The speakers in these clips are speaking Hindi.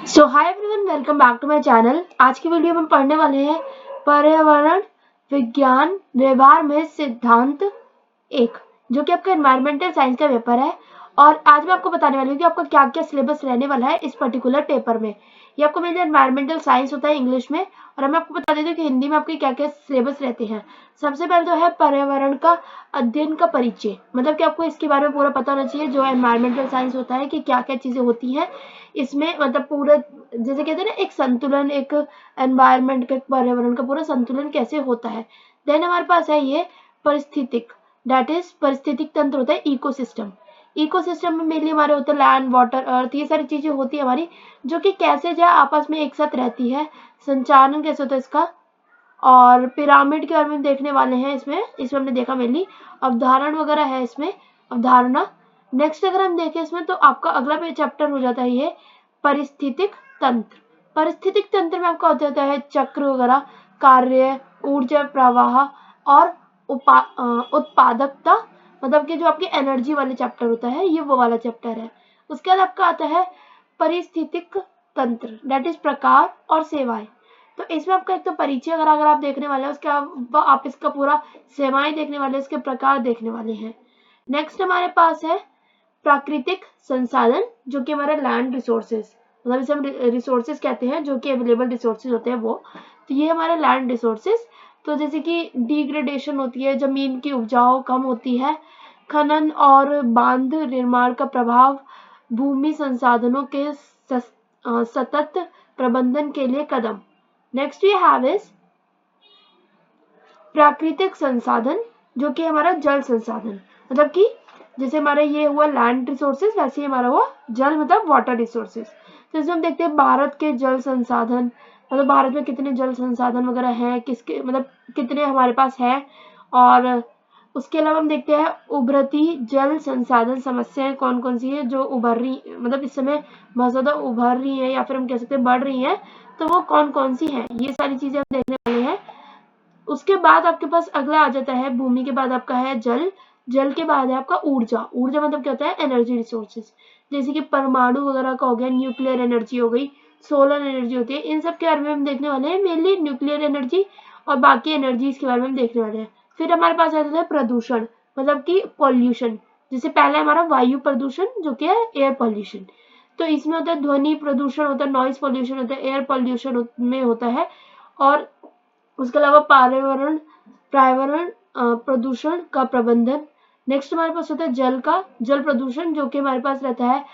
So hi everyone, welcome back to my channel. आज की वीडियो में हम पढ़ने वाले हैं पर्यावरण विज्ञान व्यवहार में सिद्धांत 1, जो कि आपका एनवायरमेंटल साइंस का पेपर है। और आज मैं आपको बताने वाली हूँ कि आपका क्या क्या सिलेबस रहने वाला है इस पर्टिकुलर पेपर में। ये आपको मेजर एनवायरमेंटल साइंस होता है इंग्लिश में, और मैं आपको बता देती हूँ कि हिंदी में आपके क्या क्या सिलेबस रहते हैं। सबसे पहले तो है पर्यावरण का अध्ययन का परिचय, मतलब कि आपको इसके बारे में पूरा पता होना चाहिए जो एनवायरमेंटल साइंस होता है कि क्या क्या चीजें होती हैं इसमें। मतलब पूरा जैसे कहते हैं ना, एक संतुलन, एक एनवायरमेंट का, पर्यावरण का पूरा संतुलन कैसे होता है। देन हमारे पास है ये परिस्थितिक, दैट इज परिस्थितिक तंत्र होता है इकोसिस्टम। इकोसिस्टम में मेनली हमारे होते हैं लैंड, वाटर, अर्थ, ये सारी चीजें होती है हमारी, जो कि कैसे जो आपस में एक साथ रहती है, संचालन कैसे होता है इसका। और पिरामिड के बारे में देखने वाले हैं इसमें हमने देखा मेनली अवधारण वगैरह है इसमें, अवधारणा। नेक्स्ट अगर हम देखें इसमें तो आपका अगला चैप्टर हो जाता है ये परिस्थितिक तंत्र। परिस्थितिक तंत्र में आपका हो जाता है चक्र वगैरह, कार्य, ऊर्जा प्रवाह और उत्पादकता, मतलब कि जो आपकी एनर्जी वाले चैप्टर होता है ये वो वाला चैप्टर है। उसके बाद आपका आता है परिस्थितिक तंत्र, दैट इज प्रकार और सेवाएं। तो इसमें आपका एक तो परिचय अगर आप देखने वाले हैं, उसके आप इसका पूरा सेवाएं देखने वाले हैं, इसके प्रकार देखने वाले हैं। नेक्स्ट हमारे पास है प्राकृतिक संसाधन, जो कि हमारे लैंड रिसोर्सेज, मतलब इसे हम रिसोर्सेज कहते हैं, जो कि अवेलेबल रिसोर्सेज होते हैं वो। तो ये हमारे लैंड रिसोर्सेज। तो जैसे कि डिग्रेडेशन होती है, जमीन की उपजाऊ कम होती है, खनन और बांध निर्माण का प्रभाव, भूमि संसाधनों के सतत प्रबंधन के लिए कदम। नेक्स्ट वी हैव इज प्राकृतिक संसाधन, जो कि हमारा जल संसाधन, मतलब कि जैसे हमारा ये हुआ लैंड रिसोर्सेज, वैसे ही हमारा हुआ जल, मतलब वाटर रिसोर्सेज। तो इसमें हम देखते हैं भारत के जल संसाधन, मतलब भारत में कितने जल संसाधन वगैरह हैं, किसके मतलब कितने हमारे पास है। और उसके अलावा हम देखते हैं उभरती जल संसाधन समस्याएं कौन कौन सी है जो उभर रही, मतलब इस समय बहुत ज्यादा उभर रही है या फिर हम कह सकते हैं बढ़ रही हैं, तो वो कौन कौन सी हैं, ये सारी चीजें हम देखने वाले हैं। उसके बाद आपके पास अगला आ जाता है भूमि के बाद आपका है जल, जल के बाद है आपका ऊर्जा। ऊर्जा मतलब क्या होता है, एनर्जी रिसोर्सेज, जैसे कि परमाणु वगैरह का हो गया, न्यूक्लियर एनर्जी हो गई, सोलर एनर्जी होती है, इन सब के बारे में हम देखने वाले हैं, मेनली न्यूक्लियर एनर्जी और बाकी एनर्जीज के बारे में हम देखने वाले हैं। फिर हमारे पास आता है प्रदूषण, मतलब कि पॉल्यूशन। जैसे पहला हमारा वायु प्रदूषण, जो कि है एयर पॉल्यूशन। तो इसमें होता है ध्वनि प्रदूषण, होता है नॉइज पॉल्यूशन, होता है एयर पॉल्यूशन में होता है। और उसके अलावा पर्यावरण प्रदूषण का प्रबंधन। नेक्स्ट हमारे पास होता है जल प्रदूषण, जो कि हमारे पास रहता है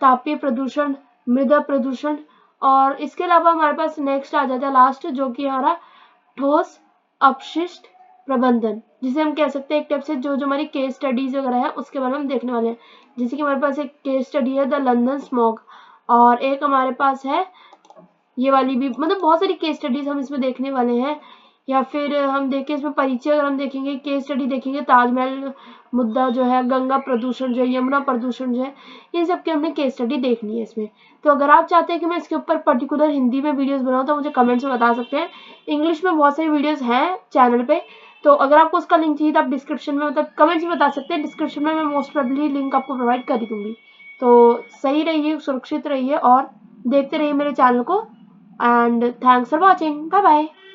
तापीय प्रदूषण, मृदा प्रदूषण। और इसके अलावा हमारे पास नेक्स्ट आ जाता है लास्ट, जो कि हमारा ठोस अपशिष्ट प्रबंधन, जिसे हम कह सकते हैं एक टाइप से जो जो हमारी केस स्टडीज वगैरह है उसके बारे में हम देखने वाले हैं। जैसे कि हमारे पास एक केस स्टडी है द लंदन स्मॉग, और एक हमारे पास है ये वाली भी, मतलब बहुत सारी केस स्टडीज हम इसमें देखने वाले हैं। या फिर हम देखें इसमें परिचय, अगर हम देखेंगे केस स्टडी देखेंगे, ताजमहल मुद्दा जो है, गंगा प्रदूषण जो है, यमुना प्रदूषण जो है, इन सब की हमने केस स्टडी देखनी है इसमें। तो अगर आप चाहते हैं कि मैं इसके ऊपर पर्टिकुलर हिंदी में वीडियोस बनाऊं तो मुझे कमेंट्स में बता सकते हैं। इंग्लिश में बहुत सारी वीडियोस हैं चैनल पे, तो अगर आपको उसका लिंक चाहिए तो आप डिस्क्रिप्शन में, मतलब कमेंट्स में बता सकते हैं, डिस्क्रिप्शन में मैं मोस्ट प्रोबेबली लिंक आपको प्रोवाइड कर ही दूंगी। तो सही रहिए, सुरक्षित रहिए और देखते रहिए मेरे चैनल को। And thanks for watching. Bye bye.